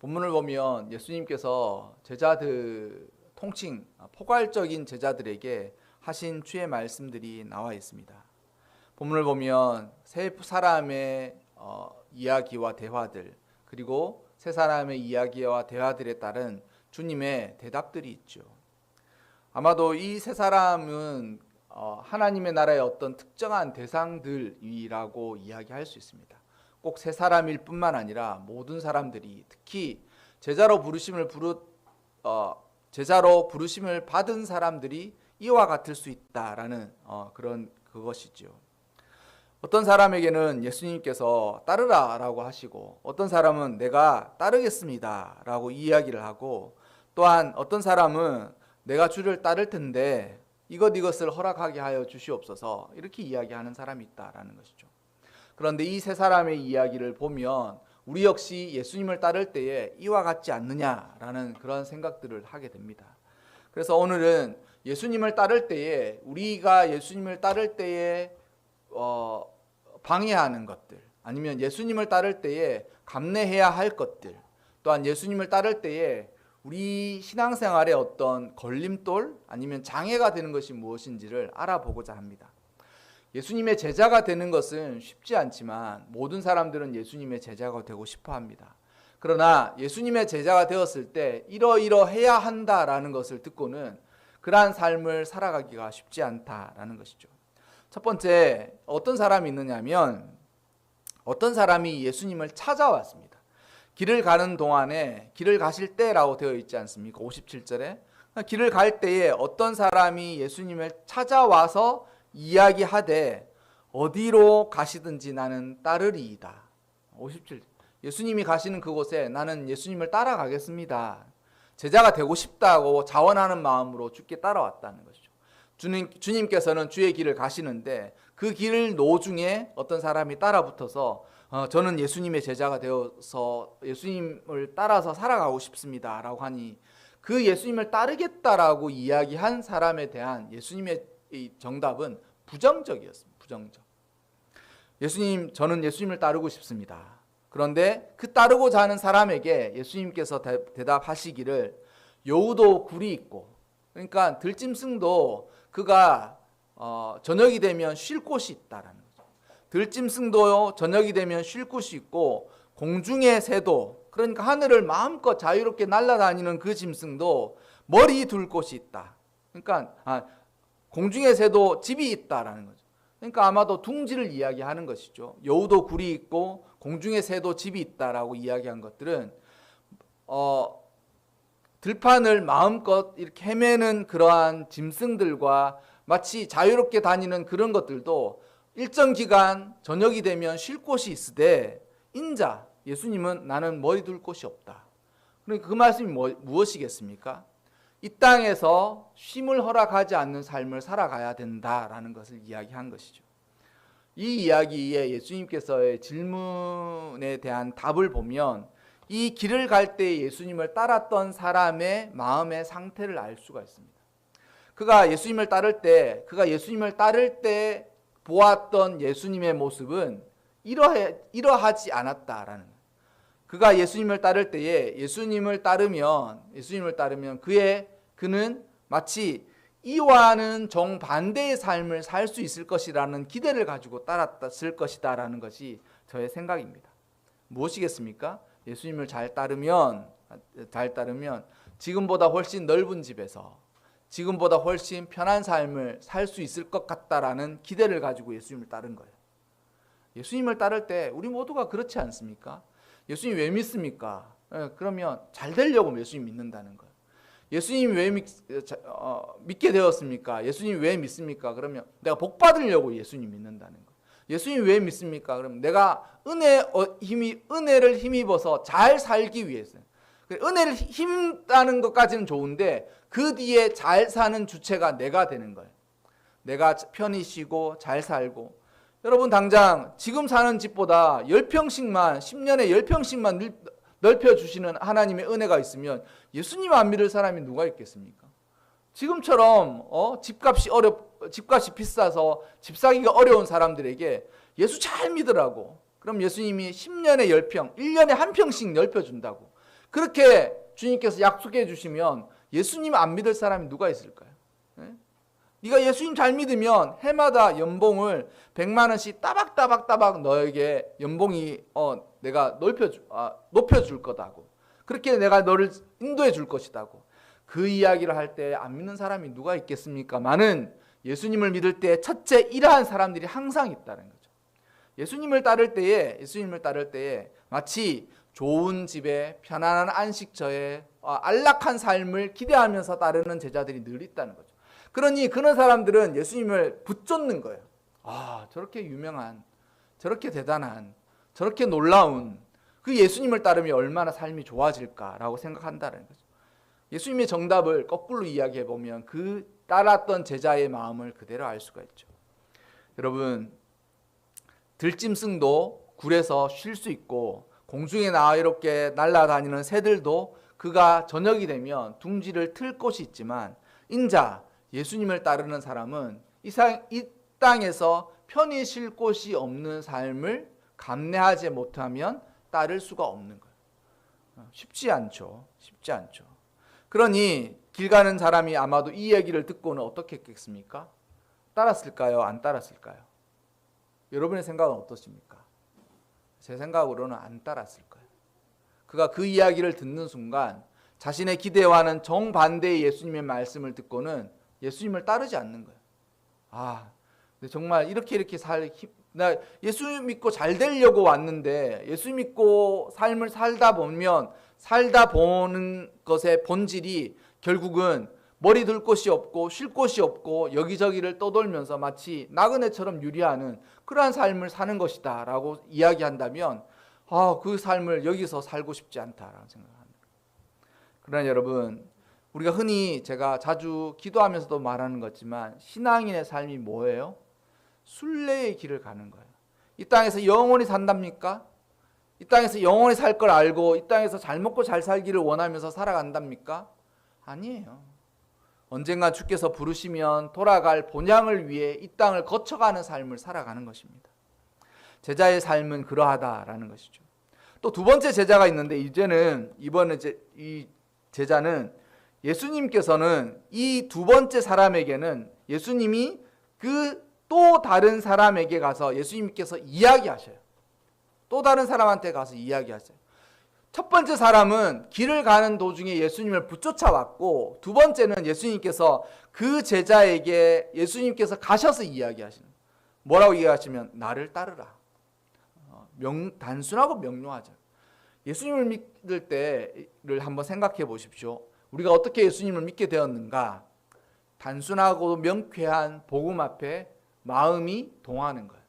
본문을 보면 예수님께서 제자들 통칭 포괄적인 제자들에게 하신 주의 말씀들이 나와 있습니다. 본문을 보면 세 사람의 이야기와 대화들, 그리고 세 사람의 이야기와 대화들에 따른 주님의 대답들이 있죠. 아마도 이 세 사람은 하나님의 나라의 어떤 특정한 대상들이라고 이야기할 수 있습니다. 꼭 세 사람일 뿐만 아니라 모든 사람들이, 특히 제자로 부르심을 받은 사람들이 이와 같을 수 있다라는 그것이죠. 어떤 사람에게는 예수님께서 따르라라고 하시고, 어떤 사람은 내가 따르겠습니다라고 이야기를 하고, 또한 어떤 사람은 내가 주를 따를 텐데 이것을 허락하게 하여 주시옵소서, 이렇게 이야기하는 사람이 있다라는 것이죠. 그런데 이 세 사람의 이야기를 보면 우리 역시 예수님을 따를 때에 이와 같지 않느냐라는 그런 생각들을 하게 됩니다. 그래서 오늘은 예수님을 따를 때에, 우리가 예수님을 따를 때에 방해하는 것들, 아니면 예수님을 따를 때에 감내해야 할 것들, 또한 예수님을 따를 때에 우리 신앙생활에 어떤 걸림돌 아니면 장애가 되는 것이 무엇인지를 알아보고자 합니다. 예수님의 제자가 되는 것은 쉽지 않지만 모든 사람들은 예수님의 제자가 되고 싶어 합니다. 그러나 예수님의 제자가 되었을 때 이러이러해야 한다라는 것을 듣고는 그러한 삶을 살아가기가 쉽지 않다라는 것이죠. 첫 번째, 어떤 사람이 있느냐면, 어떤 사람이 예수님을 찾아왔습니다. 길을 가는 동안에, 길을 가실 때라고 되어 있지 않습니까? 57절에 길을 갈 때에 어떤 사람이 예수님을 찾아와서 이야기하되 어디로 가시든지 나는 따르리이다. 57, 예수님이 가시는 그곳에 나는 예수님을 따라가겠습니다. 제자가 되고 싶다고 자원하는 마음으로 주께 따라왔다는 것이죠. 주님께서는 주의 길을 가시는데 그 길 노중에 어떤 사람이 따라붙어서 저는 예수님의 제자가 되어서 예수님을 따라서 살아가고 싶습니다 라고 하니, 그 예수님을 따르겠다라고 이야기한 사람에 대한 예수님의 정답은 부정적이었습니다. 부정적. 예수님, 저는 예수님을 따르고 싶습니다. 그런데 그 따르고자 하는 사람에게 예수님께서 대답하시기를 여우도 굴이 있고, 그러니까 들짐승도 그가 저녁이 되면 쉴 곳이 있다라는 거죠. 들짐승도 저녁이 되면 쉴 곳이 있고, 공중의 새도, 그러니까 하늘을 마음껏 자유롭게 날아다니는 그 짐승도 머리 둘 곳이 있다. 그러니까 공중의 새도 집이 있다라는 거죠. 그러니까 아마도 둥지를 이야기하는 것이죠. 여우도 굴이 있고 공중의 새도 집이 있다라고 이야기한 것들은 들판을 마음껏 이렇게 헤매는 그러한 짐승들과 마치 자유롭게 다니는 그런 것들도 일정 기간 저녁이 되면 쉴 곳이 있으되, 인자 예수님은 나는 머리 둘 곳이 없다. 그러니까 그 말씀이 무엇이겠습니까? 이 땅에서 쉼을 허락하지 않는 삶을 살아가야 된다라는 것을 이야기한 것이죠. 이 이야기에 예수님께서의 질문에 대한 답을 보면 이 길을 갈 때 예수님을 따랐던 사람의 마음의 상태를 알 수가 있습니다. 그가 예수님을 따를 때 보았던 예수님의 모습은 이러하지 않았다라는 거예요. 그가 예수님을 따를 때에 예수님을 따르면 그는 마치 이와는 정반대의 삶을 살 수 있을 것이라는 기대를 가지고 따랐을 것이다라는 것이 저의 생각입니다. 무엇이겠습니까? 예수님을 잘 따르면 지금보다 훨씬 넓은 집에서 지금보다 훨씬 편한 삶을 살 수 있을 것 같다라는 기대를 가지고 예수님을 따른 거예요. 예수님을 따를 때 우리 모두가 그렇지 않습니까? 예수님 왜 믿습니까? 그러면 잘 되려고 예수님 믿는다는 거예요. 예수님 왜 믿게 되었습니까? 예수님 왜 믿습니까? 그러면 내가 복 받으려고 예수님 믿는다는 거예요. 예수님 왜 믿습니까? 그러면 내가 은혜를 힘입어서 잘 살기 위해서. 은혜를 힘다는 것까지는 좋은데 그 뒤에 잘 사는 주체가 내가 되는 거예요. 내가 편히 쉬고 잘 살고. 여러분, 당장 지금 사는 집보다 10평씩만 10년에 10평씩만 넓혀주시는 하나님의 은혜가 있으면 예수님 안 믿을 사람이 누가 있겠습니까? 지금처럼 집값이 비싸서 집 사기가 어려운 사람들에게 예수 잘 믿으라고, 그럼 예수님이 10년에 10평, 1년에 1평씩 넓혀준다고. 그렇게 주님께서 약속해 주시면 예수님 안 믿을 사람이 누가 있을까요? 네? 네가 예수님 잘 믿으면 해마다 연봉을 100만 원씩 따박따박 너에게 연봉이 내가 높여줄 거다고. 그렇게 내가 너를 인도해 줄 것이다고. 그 이야기를 할 때 안 믿는 사람이 누가 있겠습니까? 많은 예수님을 믿을 때 첫째 이러한 사람들이 항상 있다는 거죠. 예수님을 따를 때에 마치 좋은 집에 편안한 안식처에 안락한 삶을 기대하면서 따르는 제자들이 늘 있다는 거죠. 그러니 그런 사람들은 예수님을 붙잡는 거예요. 저렇게 유명한, 저렇게 대단한, 저렇게 놀라운 그 예수님을 따르면 얼마나 삶이 좋아질까라고 생각한다는 거죠. 예수님의 정답을 거꾸로 이야기해 보면 그 따랐던 제자의 마음을 그대로 알 수가 있죠. 여러분, 들짐승도 굴에서 쉴 수 있고 공중에 나이롭게 날아다니는 새들도 그가 저녁이 되면 둥지를 틀 곳이 있지만 인자 예수님을 따르는 사람은 이 땅에서 편히 쉴 곳이 없는 삶을 감내하지 못하면 따를 수가 없는 거예요. 쉽지 않죠. 그러니 길 가는 사람이 아마도 이 얘기를 듣고는 어떻게 했겠습니까? 따랐을까요? 안 따랐을까요? 여러분의 생각은 어떠십니까? 제 생각으로는 안 따랐을 거예요. 그가 그 이야기를 듣는 순간 자신의 기대와는 정반대의 예수님의 말씀을 듣고는 예수님을 따르지 않는 거예요. 근데 정말 이렇게 나 예수 믿고 잘 되려고 왔는데 예수 믿고 삶을 살다 보는 것의 본질이 결국은 머리 둘 곳이 없고 쉴 곳이 없고 여기저기를 떠돌면서 마치 나그네처럼 유리하는 그러한 삶을 사는 것이다 라고 이야기한다면 그 삶을 여기서 살고 싶지 않다라는 생각합니다. 그러나 여러분, 우리가 흔히 제가 자주 기도하면서도 말하는 거지만 신앙인의 삶이 뭐예요? 순례의 길을 가는 거예요. 이 땅에서 영원히 산답니까? 이 땅에서 영원히 살 걸 알고 이 땅에서 잘 먹고 잘 살기를 원하면서 살아간답니까? 아니에요. 언젠가 주께서 부르시면 돌아갈 본향을 위해 이 땅을 거쳐가는 삶을 살아가는 것입니다. 제자의 삶은 그러하다라는 것이죠. 또 두 번째 제자가 있는데 이번에 이 제자는 예수님께서는 이 두 번째 사람에게는 예수님이 그 또 다른 사람에게 가서 예수님께서 이야기하셔요. 또 다른 사람한테 가서 이야기하세요. 첫 번째 사람은 길을 가는 도중에 예수님을 붙쫓아왔고 두 번째는 예수님께서 그 제자에게 예수님께서 가셔서 이야기하시는 거예요. 뭐라고 이야기하시면 나를 따르라. 단순하고 명료하죠. 예수님을 믿을 때를 한번 생각해 보십시오. 우리가 어떻게 예수님을 믿게 되었는가? 단순하고 명쾌한 복음 앞에 마음이 동하는 거예요.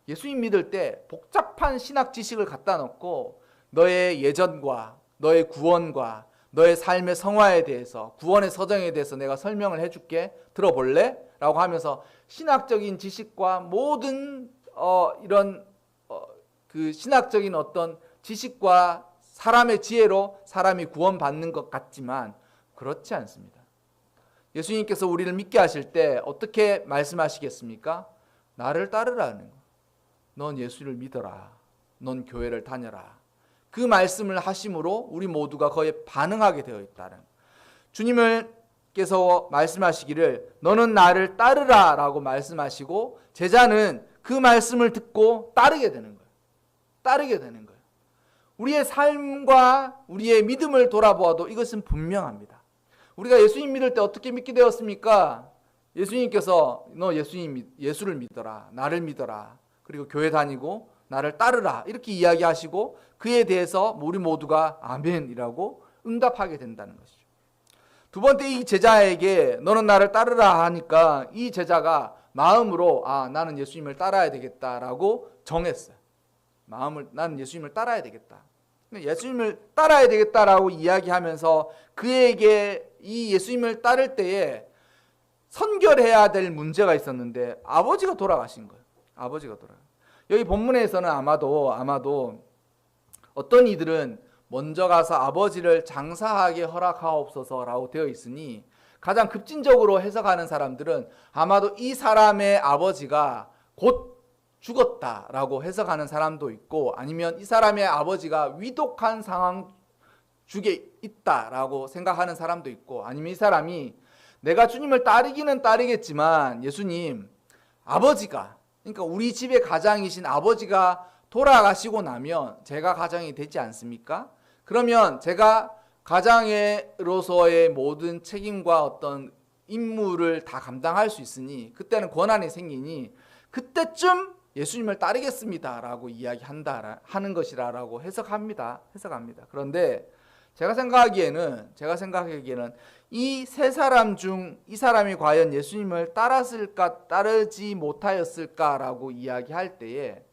예수님 믿을 때 복잡한 신학 지식을 갖다 놓고 너의 예전과 너의 구원과 너의 삶의 성화에 대해서 구원의 서정에 대해서 내가 설명을 해줄게. 들어볼래? 라고 하면서 신학적인 지식과 모든 그 신학적인 어떤 지식과 사람의 지혜로 사람이 구원받는 것 같지만 그렇지 않습니다. 예수님께서 우리를 믿게 하실 때 어떻게 말씀하시겠습니까? 나를 따르라는 거. 넌 예수를 믿어라. 넌 교회를 다녀라. 그 말씀을 하심으로 우리 모두가 거기에 반응하게 되어 있다는 주님께서 말씀하시기를 너는 나를 따르라 라고 말씀하시고 제자는 그 말씀을 듣고 따르게 되는 거예요. 우리의 삶과 우리의 믿음을 돌아보아도 이것은 분명합니다. 우리가 예수님 믿을 때 어떻게 믿게 되었습니까? 예수님께서 너 예수를 믿어라. 나를 믿어라. 그리고 교회 다니고 나를 따르라. 이렇게 이야기하시고 그에 대해서 우리 모두가 아멘이라고 응답하게 된다는 것이죠. 두 번째 이 제자에게 너는 나를 따르라 하니까 이 제자가 마음으로 나는 예수님을 따라야 되겠다라고 정했어요. 나는 예수님을 따라야 되겠다. 예수님을 따라야 되겠다라고 이야기하면서 그에게 이 예수님을 따를 때에 선결해야 될 문제가 있었는데 아버지가 돌아가신 거예요. 여기 본문에서는 아마도 어떤 이들은 먼저 가서 아버지를 장사하게 허락하옵소서라고 되어 있으니 가장 급진적으로 해석하는 사람들은 아마도 이 사람의 아버지가 곧 죽었다라고 해석하는 사람도 있고 아니면 이 사람의 아버지가 위독한 상황 주게 있다라고 생각하는 사람도 있고, 아니면 이 사람이 내가 주님을 따르기는 따르겠지만 예수님, 아버지가, 그러니까 우리 집의 가장이신 아버지가 돌아가시고 나면 제가 가장이 되지 않습니까? 그러면 제가 가장으로서의 모든 책임과 어떤 임무를 다 감당할 수 있으니 그때는 권한이 생기니 그때쯤 예수님을 따르겠습니다라고 하는 것이라고 해석합니다. 그런데 제가 생각하기에는 이 세 사람 중 이 사람이 과연 예수님을 따랐을까 따르지 못하였을까라고 이야기할 때에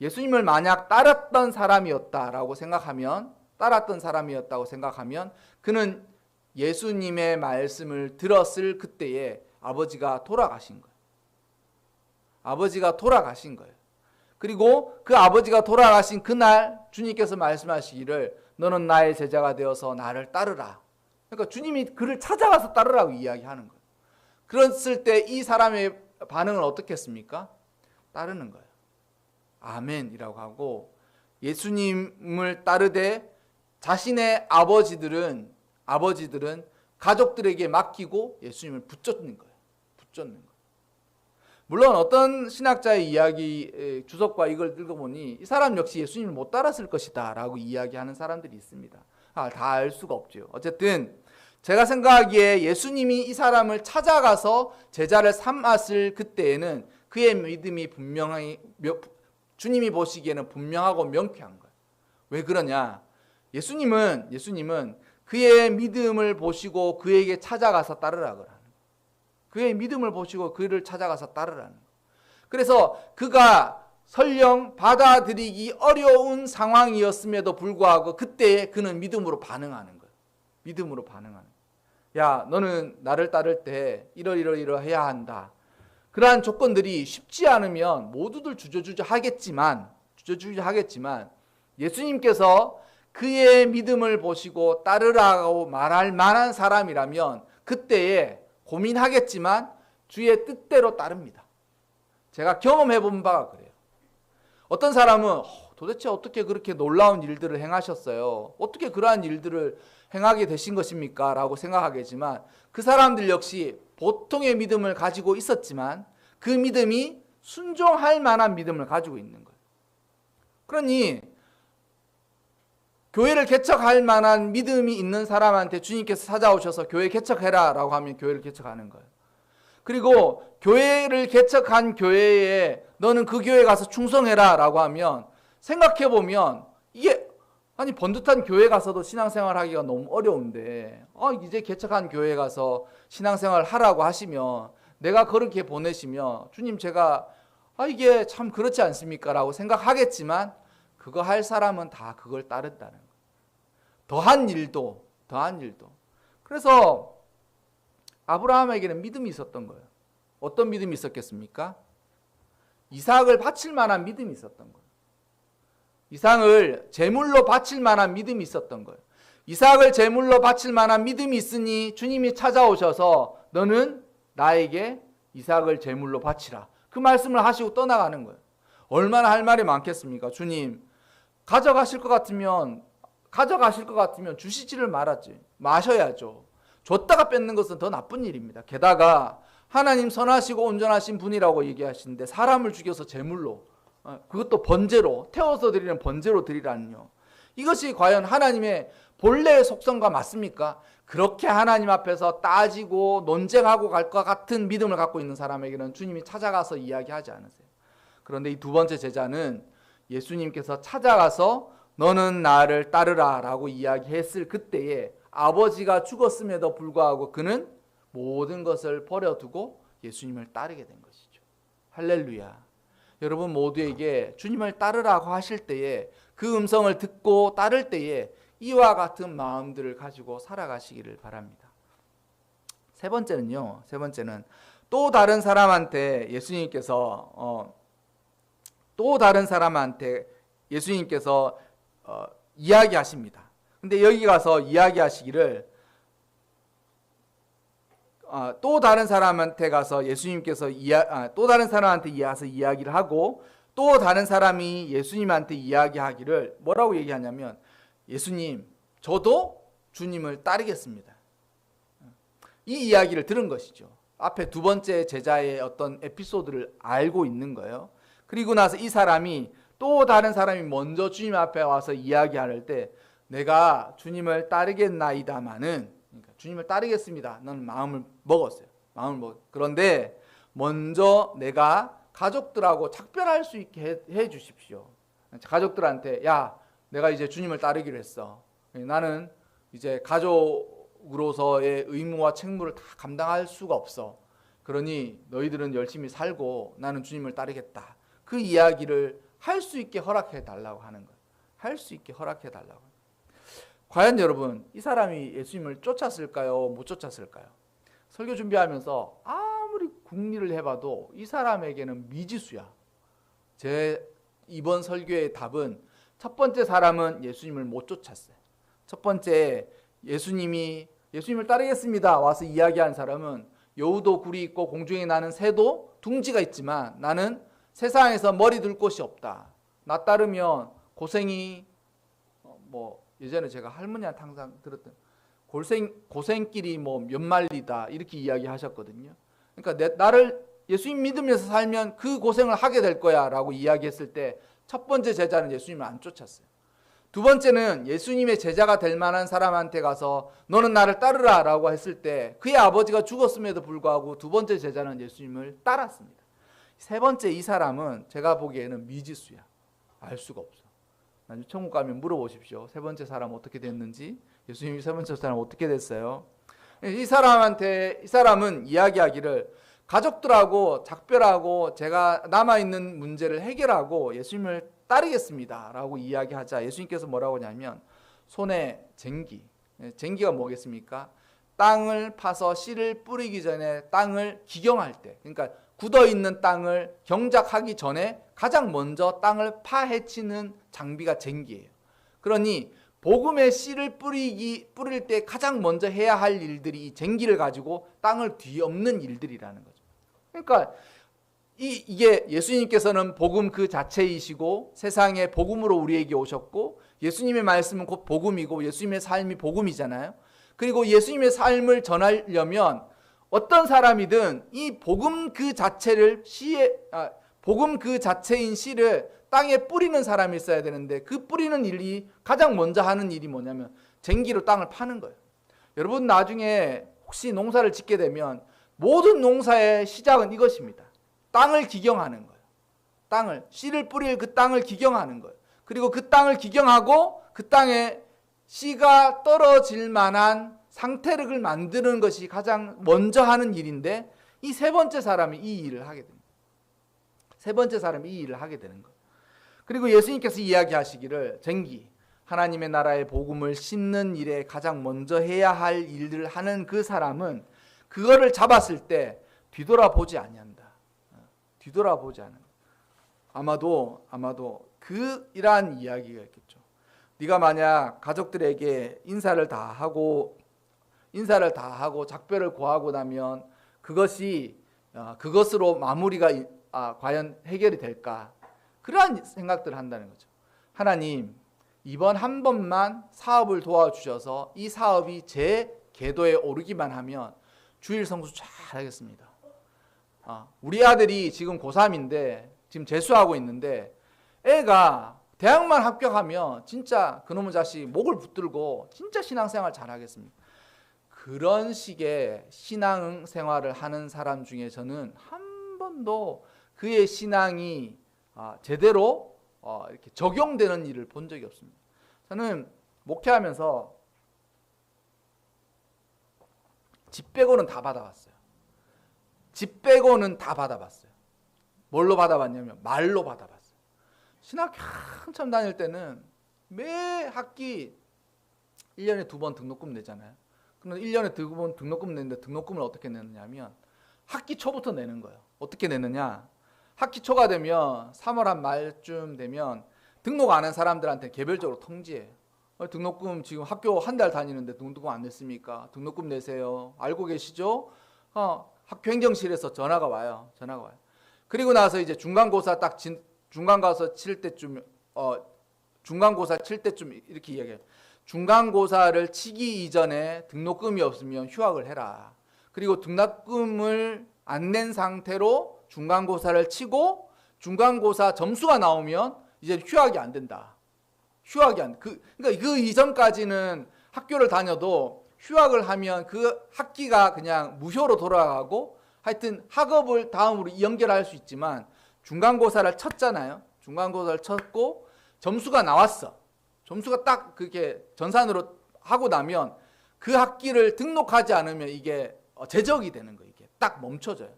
예수님을 만약 따랐다고 생각하면 그는 예수님의 말씀을 들었을 그때에 아버지가 돌아가신 거예요. 그리고 그 아버지가 돌아가신 그날 주님께서 말씀하시기를 너는 나의 제자가 되어서 나를 따르라. 그러니까 주님이 그를 찾아가서 따르라고 이야기하는 거예요. 그랬을 때 이 사람의 반응은 어떻겠습니까? 따르는 거예요. 아멘이라고 하고 예수님을 따르되 자신의 아버지들은 가족들에게 맡기고 예수님을 붙잡는 거예요. 물론 어떤 신학자의 이야기 주석과 이걸 읽어보니 이 사람 역시 예수님을 못 따랐을 것이다 라고 이야기하는 사람들이 있습니다. 다 알 수가 없죠. 어쨌든 제가 생각하기에 예수님이 이 사람을 찾아가서 제자를 삼았을 그때에는 그의 믿음이 분명히 주님이 보시기에는 분명하고 명쾌한 거예요. 왜 그러냐? 예수님은 그의 믿음을 보시고 그에게 찾아가서 따르라고 하는 거예요. 그의 믿음을 보시고 그를 찾아가서 따르라는 거예요. 그래서 그가 설령 받아들이기 어려운 상황이었음에도 불구하고 그때 그는 믿음으로 반응하는 거예요. 야, 너는 나를 따를 때 이러이러해야 한다. 그러한 조건들이 쉽지 않으면 모두들 주저주저 하겠지만 예수님께서 그의 믿음을 보시고 따르라고 말할 만한 사람이라면 그때에 고민하겠지만 주의 뜻대로 따릅니다. 제가 경험해 본 바가 그래요. 어떤 사람은 도대체 어떻게 그렇게 놀라운 일들을 행하셨어요? 어떻게 그러한 일들을 행하게 되신 것입니까? 라고 생각하겠지만 그 사람들 역시 보통의 믿음을 가지고 있었지만 그 믿음이 순종할 만한 믿음을 가지고 있는 거예요. 그러니 교회를 개척할 만한 믿음이 있는 사람한테 주님께서 찾아오셔서 교회 개척해라 라고 하면 교회를 개척하는 거예요. 그리고 교회를 개척한 교회에 너는 그 교회 가서 충성해라 라고 하면 생각해보면 이게 번듯한 교회 가서도 신앙생활 하기가 너무 어려운데 이제 개척한 교회 가서 신앙생활 하라고 하시면 내가 그렇게 보내시면 주님 제가 이게 참 그렇지 않습니까? 라고 생각하겠지만 그거 할 사람은 다 그걸 따른다는 거예요. 더한 일도. 그래서 아브라함에게는 믿음이 있었던 거예요. 어떤 믿음이 있었겠습니까? 이삭을 바칠 만한 믿음이 있었던 거예요. 이삭을 제물로 바칠 만한 믿음이 있었던 거예요. 이삭을 제물로 바칠 만한 믿음이 있으니 주님이 찾아오셔서 너는 나에게 이삭을 제물로 바치라. 그 말씀을 하시고 떠나가는 거예요. 얼마나 할 말이 많겠습니까? 주님, 가져가실 것 같으면 주시지를 말았지. 마셔야죠. 줬다가 뺏는 것은 더 나쁜 일입니다. 게다가 하나님 선하시고 온전하신 분이라고 얘기하시는데 사람을 죽여서 제물로, 그것도 번제로, 태워서 드리는 번제로 드리라니요. 이것이 과연 하나님의 본래의 속성과 맞습니까? 그렇게 하나님 앞에서 따지고 논쟁하고 갈 것 같은 믿음을 갖고 있는 사람에게는 주님이 찾아가서 이야기하지 않으세요. 그런데 이 두 번째 제자는 예수님께서 찾아가서 너는 나를 따르라 라고 이야기했을 그때에 아버지가 죽었음에도 불구하고 그는 모든 것을 버려두고 예수님을 따르게 된 것이죠. 할렐루야. 여러분 모두에게 주님을 따르라고 하실 때에 그 음성을 듣고 따를 때에 이와 같은 마음들을 가지고 살아가시기를 바랍니다. 세 번째는 또 다른 사람한테 예수님께서 이야기하십니다. 근데 여기 가서 이야기하시기를 또 다른 사람한테 가서 예수님께서 또 다른 사람한테 이어서 이야기를 하고 또 다른 사람이 예수님한테 이야기하기를 뭐라고 얘기하냐면 예수님, 저도 주님을 따르겠습니다. 이 이야기를 들은 것이죠. 앞에 두 번째 제자의 어떤 에피소드를 알고 있는 거예요. 그리고 나서 이 사람이 또 다른 사람이 먼저 주님 앞에 와서 이야기할 때 내가 주님을 따르겠나이다마는, 그러니까 주님을 따르겠습니다. 나는 마음을 먹었어요. 그런데 먼저 내가 가족들하고 작별할 수 있게 해 주십시오. 가족들한테 야, 내가 이제 주님을 따르기로 했어. 나는 이제 가족으로서의 의무와 책무를 다 감당할 수가 없어. 그러니 너희들은 열심히 살고 나는 주님을 따르겠다. 그 이야기를 할 수 있게 허락해 달라고 하는 거예요. 할 수 있게 허락해 달라고. 과연 여러분, 이 사람이 예수님을 쫓았을까요? 못 쫓았을까요? 설교 준비하면서 아무리 궁리를 해봐도 이 사람에게는 미지수야. 제 이번 설교의 답은 첫 번째 사람은 예수님을 못 쫓았어요. 첫 번째, 예수님을 따르겠습니다 와서 이야기한 사람은 여우도 굴이 있고 공중에 나는 새도 둥지가 있지만 나는 세상에서 머리 둘 곳이 없다. 나 따르면 고생이 예전에 제가 할머니한테 항상 들었던 고생길이 몇 마리다 이렇게 이야기하셨거든요. 그러니까 나를 예수님 믿으면서 살면 그 고생을 하게 될 거야 라고 이야기했을 때 첫 번째 제자는 예수님을 안 쫓았어요. 두 번째는 예수님의 제자가 될 만한 사람한테 가서 너는 나를 따르라 라고 했을 때 그의 아버지가 죽었음에도 불구하고 두 번째 제자는 예수님을 따랐습니다. 세 번째 이 사람은 제가 보기에는 미지수야. 알 수가 없어. 나중에 천국 가면 물어보십시오. 세 번째 사람 어떻게 됐는지. 예수님이 세 번째 사람 어떻게 됐어요? 이 사람은 이야기하기를 가족들하고 작별하고 제가 남아있는 문제를 해결하고 예수님을 따르겠습니다 라고 이야기하자 예수님께서 뭐라고 하냐면 손에 쟁기가 뭐겠습니까? 땅을 파서 씨를 뿌리기 전에 땅을 기경할 때, 그러니까 굳어있는 땅을 경작하기 전에 가장 먼저 땅을 파헤치는 장비가 쟁기예요. 그러니 복음의 씨를 뿌릴 때 가장 먼저 해야 할 일들이 이 쟁기를 가지고 땅을 뒤엎는 일들이라는 거죠. 그러니까 이게 예수님께서는 복음 그 자체이시고 세상에 복음으로 우리에게 오셨고 예수님의 말씀은 곧 복음이고 예수님의 삶이 복음이잖아요. 그리고 예수님의 삶을 전하려면 어떤 사람이든 이 복음 그 자체를 복음 그 자체인 씨를 땅에 뿌리는 사람이 있어야 되는데 그 뿌리는 일이 가장 먼저 하는 일이 뭐냐면 쟁기로 땅을 파는 거예요. 여러분 나중에 혹시 농사를 짓게 되면 모든 농사의 시작은 이것입니다. 땅을 기경하는 거예요. 씨를 뿌릴 그 땅을 기경하는 거예요. 그리고 그 땅을 기경하고 그 땅에 씨가 떨어질 만한 상태를 만드는 것이 가장 먼저 하는 일인데 이 세 번째 사람이 이 일을 하게 됩니다. 세 번째 사람이 이 일을 하게 되는 거예요. 그리고 예수님께서 이야기하시기를 쟁기, 하나님의 나라의 복음을 심는 일에 가장 먼저 해야 할 일을 하는 그 사람은 그거를 잡았을 때 뒤돌아보지 아니한다. 뒤돌아보지 않는다. 아마도 이러한 이야기가 있겠죠. 네가 만약 가족들에게 인사를 다 하고 작별을 고하고 나면 그것으로 마무리가 과연 해결이 될까? 그러한 생각들을 한다는 거죠. 하나님, 이번 한 번만 사업을 도와주셔서 이 사업이 제 궤도에 오르기만 하면 주일 성수 잘 하겠습니다. 우리 아들이 지금 고3인데 지금 재수하고 있는데 애가 대학만 합격하면 진짜 그놈의 자식 목을 붙들고 진짜 신앙생활 잘 하겠습니다. 그런 식의 신앙생활을 하는 사람 중에 저는 한 번도 그의 신앙이 제대로 이렇게 적용되는 일을 본 적이 없습니다. 저는 목회하면서 집 빼고는 다 받아봤어요. 집 빼고는 다 받아봤어요. 뭘로 받아봤냐면 말로 받아봤어요. 신학교 한참 다닐 때는 매 학기 1년에 2번 등록금 내잖아요. 그럼 1년에 2번 등록금 내는데 등록금을 어떻게 내느냐면 학기 초부터 내는 거예요. 어떻게 내느냐? 학기 초가 되면 3월 한 말쯤 되면 등록 안 한 사람들한테 개별적으로 통지해요. 등록금 지금 학교 한 달 다니는데 등록금 안 냈습니까? 등록금 내세요. 알고 계시죠? 학교 행정실에서 전화가 와요. 그리고 나서 이제 중간고사 칠 때쯤 이렇게 이야기해요. 중간고사를 치기 이전에 등록금이 없으면 휴학을 해라. 그리고 등록금을 안 낸 상태로 중간고사를 치고 중간고사 점수가 나오면 이제 휴학이 안 된다. 휴학이 안 그러니까 그 이전까지는 학교를 다녀도 휴학을 하면 그 학기가 그냥 무효로 돌아가고 하여튼 학업을 다음으로 연결할 수 있지만 중간고사를 쳤잖아요. 중간고사를 쳤고 점수가 나왔어. 점수가 딱 그렇게 전산으로 하고 나면 그 학기를 등록하지 않으면 이게 제적이 되는 거예요. 이게 딱 멈춰져요.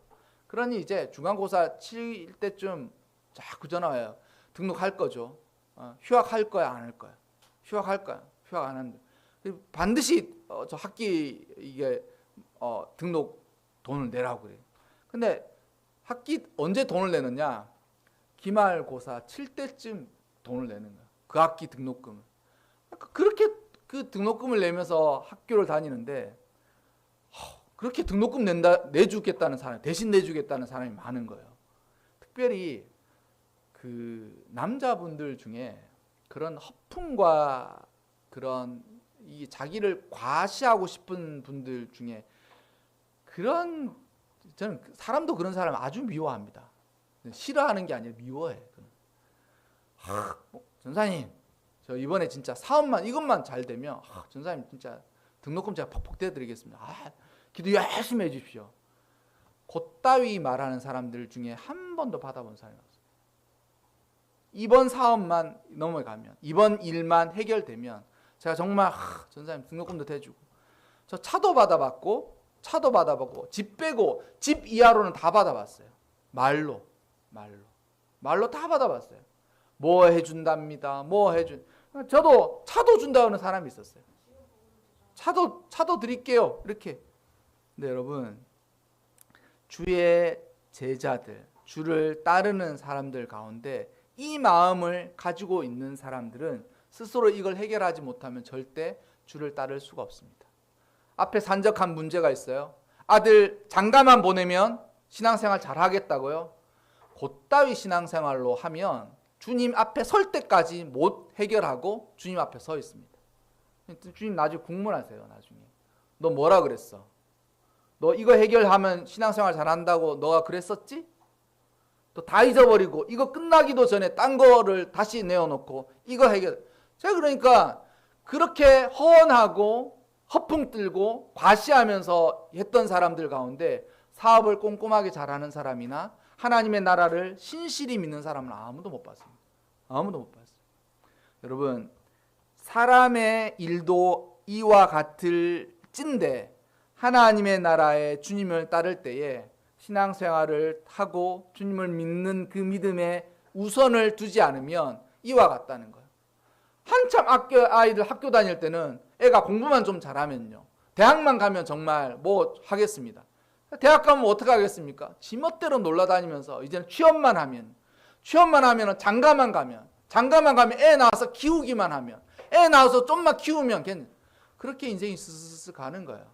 그러니 이제 중간고사 칠 때쯤 자꾸 전화 와요. 등록할 거죠. 휴학할 거야, 안 할 거야? 휴학할 거야. 휴학 안 한다. 반드시 저 학기 이게 등록 돈을 내라고 그래요. 근데 학기 언제 돈을 내느냐? 기말고사 칠 때쯤 돈을 내는 거야. 그 학기 등록금을. 그렇게 그 등록금을 내면서 학교를 다니는데 그렇게 등록금 내주겠다는 사람, 대신 내주겠다는 사람이 많은 거예요. 특별히 그 남자분들 중에 그런 허풍과 그런 이 자기를 과시하고 싶은 분들 중에 그런 저는 사람도 그런 사람 아주 미워합니다. 싫어하는 게 아니라 미워해. 전사님, 저 이번에 진짜 사업만 이것만 잘 되면 전사님 진짜 등록금 제가 퍽퍽 대드리겠습니다. 기도 열심히 해주십시오. 그따위 말하는 사람들 중에 한 번도 받아본 사람이 없어요. 이번 사업만 넘어가면, 이번 일만 해결되면 제가 정말 전사님 등록금도 대주고 저 차도 받아봤고 집 빼고 집 이하로는 다 받아봤어요. 말로 다 받아봤어요. 뭐 해준답니다. 저도 차도 준다는 사람이 있었어요. 차도 드릴게요. 이렇게. 근데 여러분, 주의 제자들, 주를 따르는 사람들 가운데 이 마음을 가지고 있는 사람들은 스스로 이걸 해결하지 못하면 절대 주를 따를 수가 없습니다. 앞에 산적한 문제가 있어요. 아들 장가만 보내면 신앙생활 잘 하겠다고요? 그따위 신앙생활로 하면 주님 앞에 설 때까지 못 해결하고 주님 앞에 서 있습니다. 주님 나중에 국문하세요. 나중에 너 뭐라 그랬어? 너 이거 해결하면 신앙생활 잘한다고 너가 그랬었지? 또 다 잊어버리고 이거 끝나기도 전에 딴 거를 다시 내어놓고 이거 해결. 제가 그러니까 그렇게 허언하고 허풍 들고 과시하면서 했던 사람들 가운데 사업을 꼼꼼하게 잘하는 사람이나 하나님의 나라를 신실히 믿는 사람은 아무도 못 봤습니다. 아무도 못 봤어요. 여러분, 사람의 일도 이와 같을진데 하나님의 나라에 주님을 따를 때에 신앙생활을 하고 주님을 믿는 그 믿음에 우선을 두지 않으면 이와 같다는 거예요. 한참 아이들 학교 다닐 때는 애가 공부만 좀 잘하면요, 대학만 가면 정말 뭐 하겠습니다. 대학 가면 어떻게 하겠습니까? 지멋대로 놀러다니면서 이제는 취업만 하면 장가만 가면 애 낳아서 키우기만 하면 애 낳아서 좀만 키우면 그렇게 인생이 스스스 가는 거예요.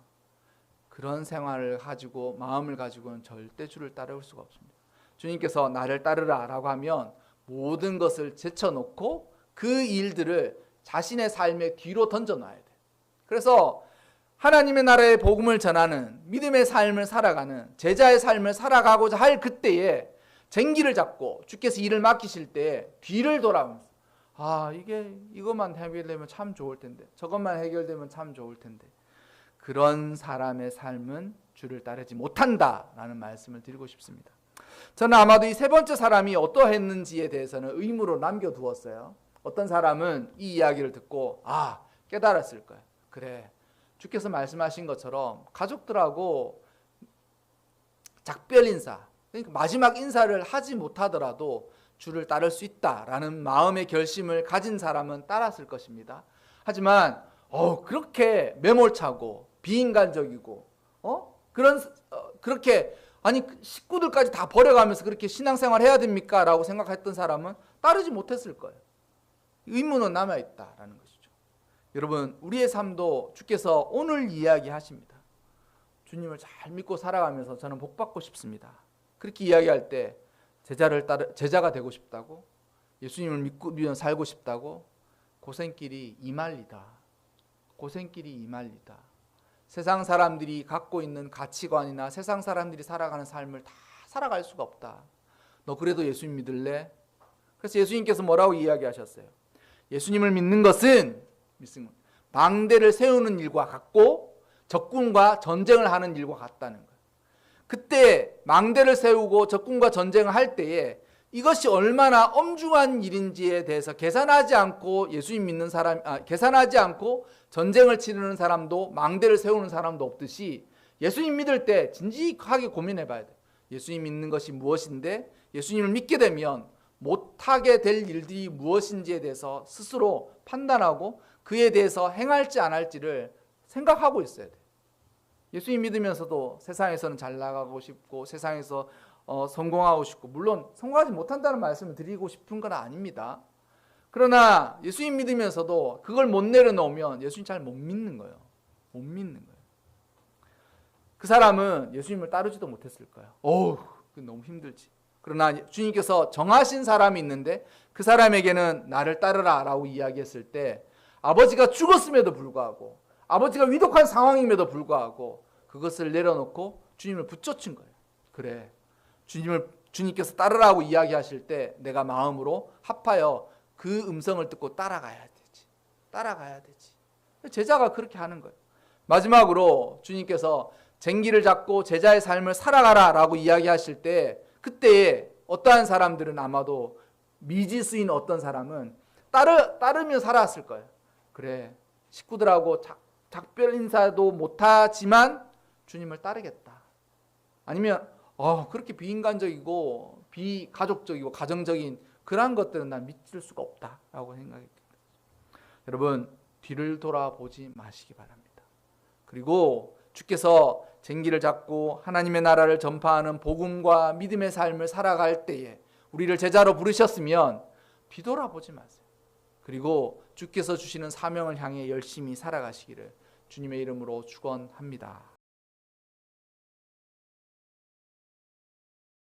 그런 생활을 가지고 마음을 가지고는 절대 주를 따라올 수가 없습니다. 주님께서 나를 따르라 라고 하면 모든 것을 제쳐놓고 그 일들을 자신의 삶의 뒤로 던져놔야 돼. 그래서 하나님의 나라의 복음을 전하는 믿음의 삶을 살아가는 제자의 삶을 살아가고자 할 그때에 쟁기를 잡고 주께서 일을 맡기실 때 뒤를 돌아보면서 이것만 해결되면 참 좋을 텐데, 저것만 해결되면 참 좋을 텐데, 그런 사람의 삶은 주를 따르지 못한다라는 말씀을 드리고 싶습니다. 저는 아마도 이 세 번째 사람이 어떠했는지에 대해서는 의무로 남겨두었어요. 어떤 사람은 이 이야기를 듣고 깨달았을 거예요. 그래, 주께서 말씀하신 것처럼 가족들하고 작별 인사, 그러니까 마지막 인사를 하지 못하더라도 주를 따를 수 있다라는 마음의 결심을 가진 사람은 따랐을 것입니다. 하지만 그렇게 매몰차고 비인간적이고 그렇게 식구들까지 다 버려가면서 그렇게 신앙생활 해야 됩니까? 라고 생각했던 사람은 따르지 못했을 거예요. 의무는 남아있다라는 것이죠. 여러분, 우리의 삶도 주께서 오늘 이야기하십니다. 주님을 잘 믿고 살아가면서 저는 복받고 싶습니다. 그렇게 이야기할 때 제자가 되고 싶다고, 예수님을 믿고 살고 싶다고, 고생길이 이 말이다. 고생길이 이말리다. 세상 사람들이 갖고 있는 가치관이나 세상 사람들이 살아가는 삶을 다 살아갈 수가 없다. 너 그래도 예수님 믿을래? 그래서 예수님께서 뭐라고 이야기하셨어요? 예수님을 믿는 것은 망대를 세우는 일과 같고 적군과 전쟁을 하는 일과 같다는 거예요. 그때 망대를 세우고 적군과 전쟁을 할 때에 이것이 얼마나 엄중한 일인지에 대해서 계산하지 않고 예수님 믿는 사람, 계산하지 않고 전쟁을 치르는 사람도 망대를 세우는 사람도 없듯이 예수님 믿을 때 진지하게 고민해 봐야 돼요. 예수님 믿는 것이 무엇인데 예수님을 믿게 되면 못하게 될 일들이 무엇인지에 대해서 스스로 판단하고 그에 대해서 행할지 안 할지를 생각하고 있어야 돼요. 예수님 믿으면서도 세상에서는 잘 나가고 싶고 세상에서 성공하고 싶고, 물론 성공하지 못한다는 말씀을 드리고 싶은 건 아닙니다. 그러나 예수님 믿으면서도 그걸 못 내려놓으면 예수님 잘 못 믿는 거예요. 못 믿는 거예요. 그 사람은 예수님을 따르지도 못했을 거예요. 그 너무 힘들지. 그러나 주님께서 정하신 사람이 있는데 그 사람에게는 나를 따르라 라고 이야기했을 때 아버지가 죽었음에도 불구하고 아버지가 위독한 상황임에도 불구하고 그것을 내려놓고 주님을 붙여친 거예요. 그래, 주님께서 따르라고 이야기하실 때 내가 마음으로 합하여 그 음성을 듣고 따라가야 되지. 제자가 그렇게 하는 거예요. 마지막으로 주님께서 쟁기를 잡고 제자의 삶을 살아가라 라고 이야기하실 때 그때에 어떠한 사람들은 아마도 미지수인 어떤 사람은 따르며 살아왔을 거예요. 그래, 식구들하고 작별 인사도 못하지만 주님을 따르겠다. 아니면 그렇게 비인간적이고 비가족적이고 가정적인 그러한 것들은 난 믿을 수가 없다라고 생각했습니다. 여러분, 뒤를 돌아보지 마시기 바랍니다. 그리고 주께서 쟁기를 잡고 하나님의 나라를 전파하는 복음과 믿음의 삶을 살아갈 때에 우리를 제자로 부르셨으면 뒤돌아보지 마세요. 그리고 주께서 주시는 사명을 향해 열심히 살아가시기를 주님의 이름으로 축원합니다.